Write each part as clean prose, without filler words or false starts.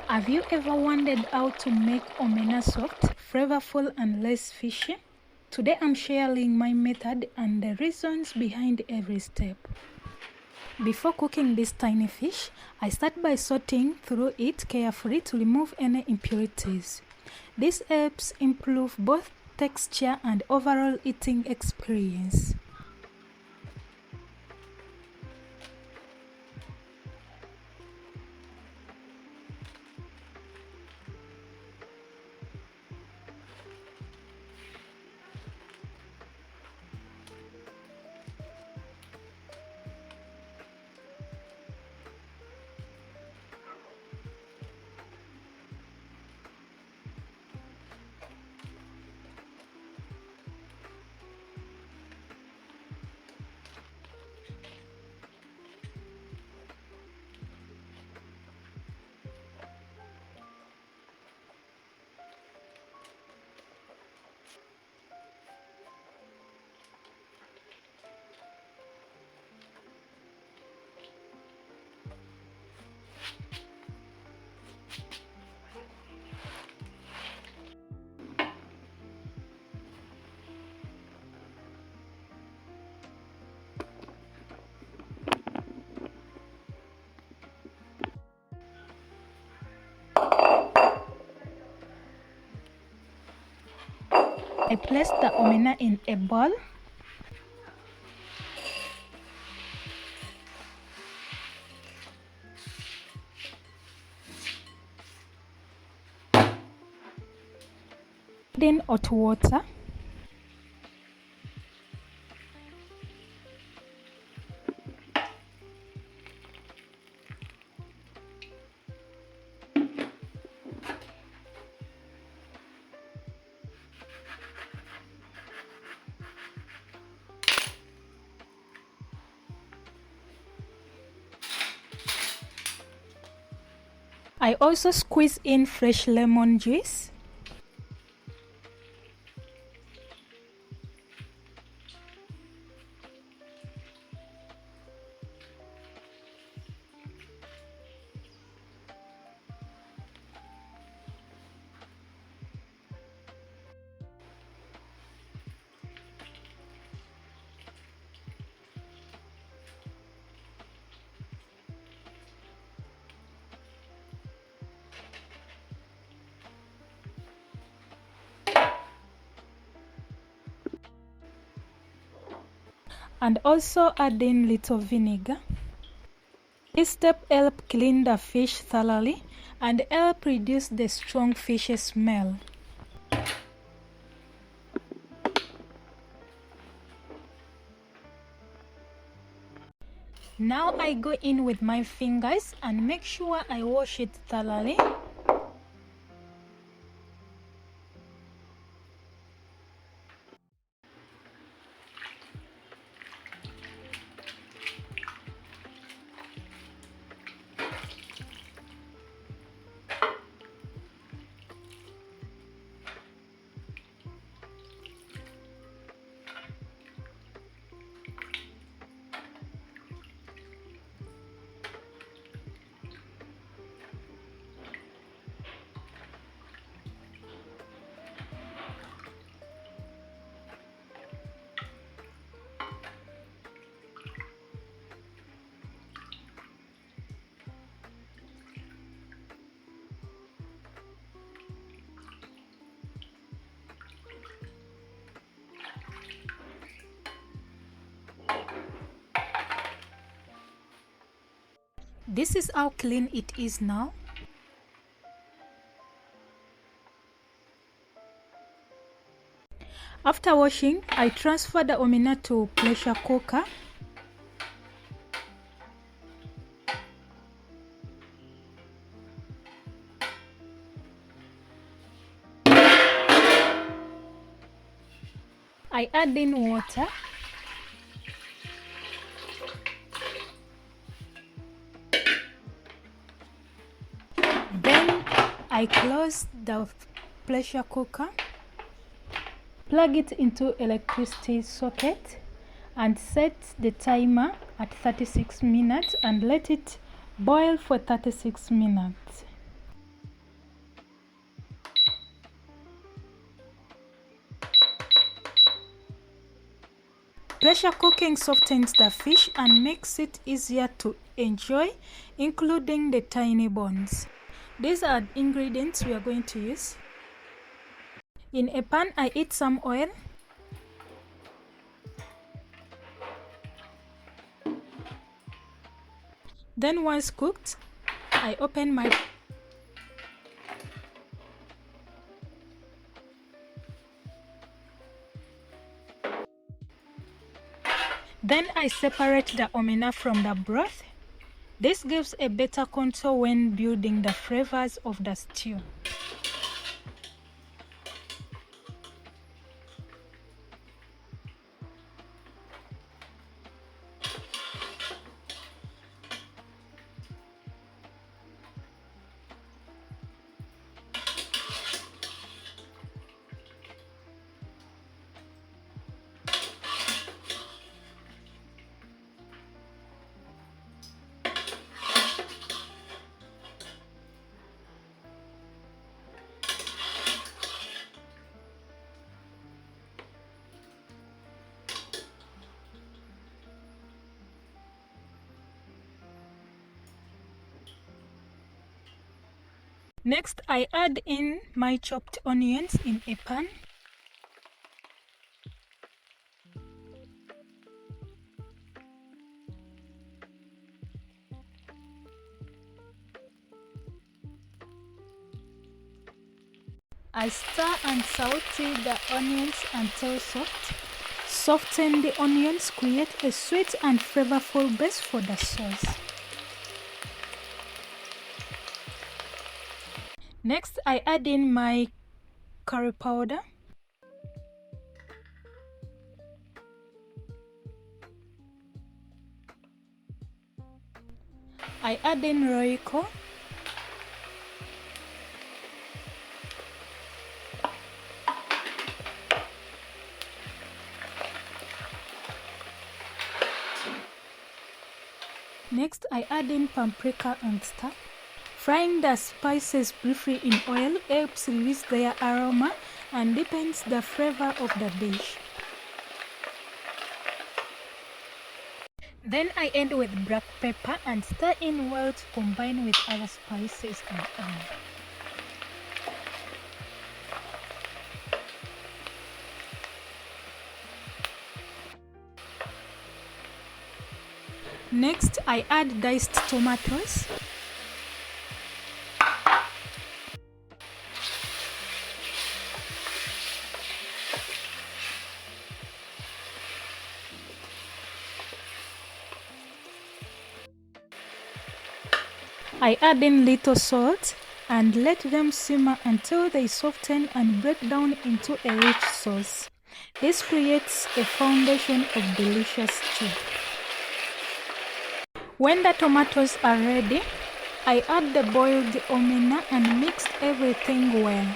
Have you ever wondered how to make omena soft, flavorful and less fishy? Today I'm sharing my method and the reasons behind every step. Before cooking this tiny fish, I start by sorting through it carefully to remove any impurities. This helps improve both texture and overall eating experience. I place the omena in a bowl. Then hot water. I also squeeze in fresh lemon juice. And also add in little vinegar. This step helps clean the fish thoroughly and help reduce the strong fish smell. Now I go in with my fingers and make sure I wash it thoroughly. This is how clean it is now. After washing, I transfer the omena to pressure cooker. I add in water. Then I close the pressure cooker, plug it into electricity socket and set the timer at 36 minutes and let it boil for 36 minutes. Pressure cooking softens the fish and makes it easier to enjoy, including the tiny bones. These are ingredients we are going to use. In a pan, I add some oil. Then once cooked, I open my Then I separate the omena from the broth. This gives a better contour when building the flavors of the stew. Next, I add in my chopped onions in a pan. I stir and saute the onions until soft. Soften the onions, create a sweet and flavorful base for the sauce. Next, I add in my curry powder. I add in Royco. Next, I add in paprika and star. Frying the spices briefly in oil helps release their aroma and deepens the flavor of the dish. Then I end with black pepper and stir in well to combine with other spices and oil. Next, I add diced tomatoes. I add in little salt and let them simmer until they soften and break down into a rich sauce. This creates a foundation of delicious stew. When the tomatoes are ready, I add the boiled omena and mix everything well.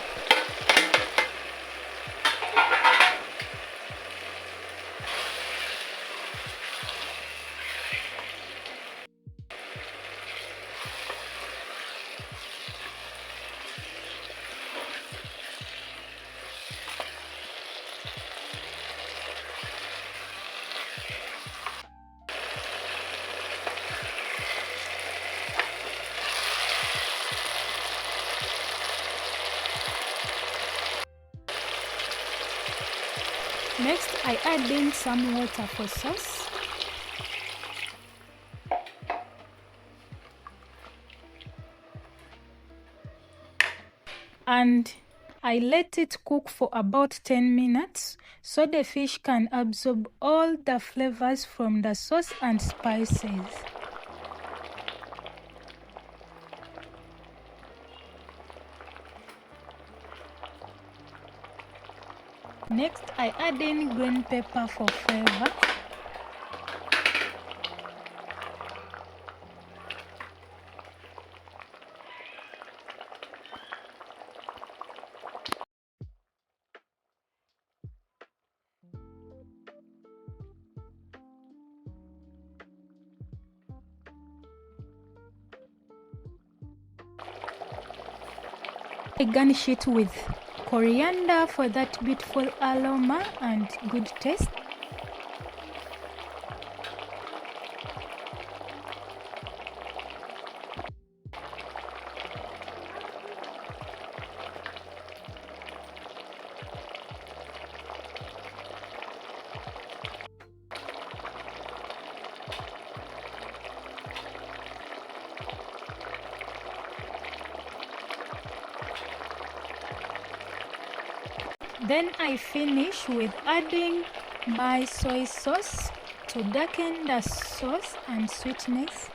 Next, I add in some water for sauce. And I let it cook for about 10 minutes so the fish can absorb all the flavors from the sauce and spices. Next, I add in green pepper for flavor. I garnish it with coriander for that beautiful aroma and good taste. Then I finish with adding my soy sauce to darken the sauce and sweetness.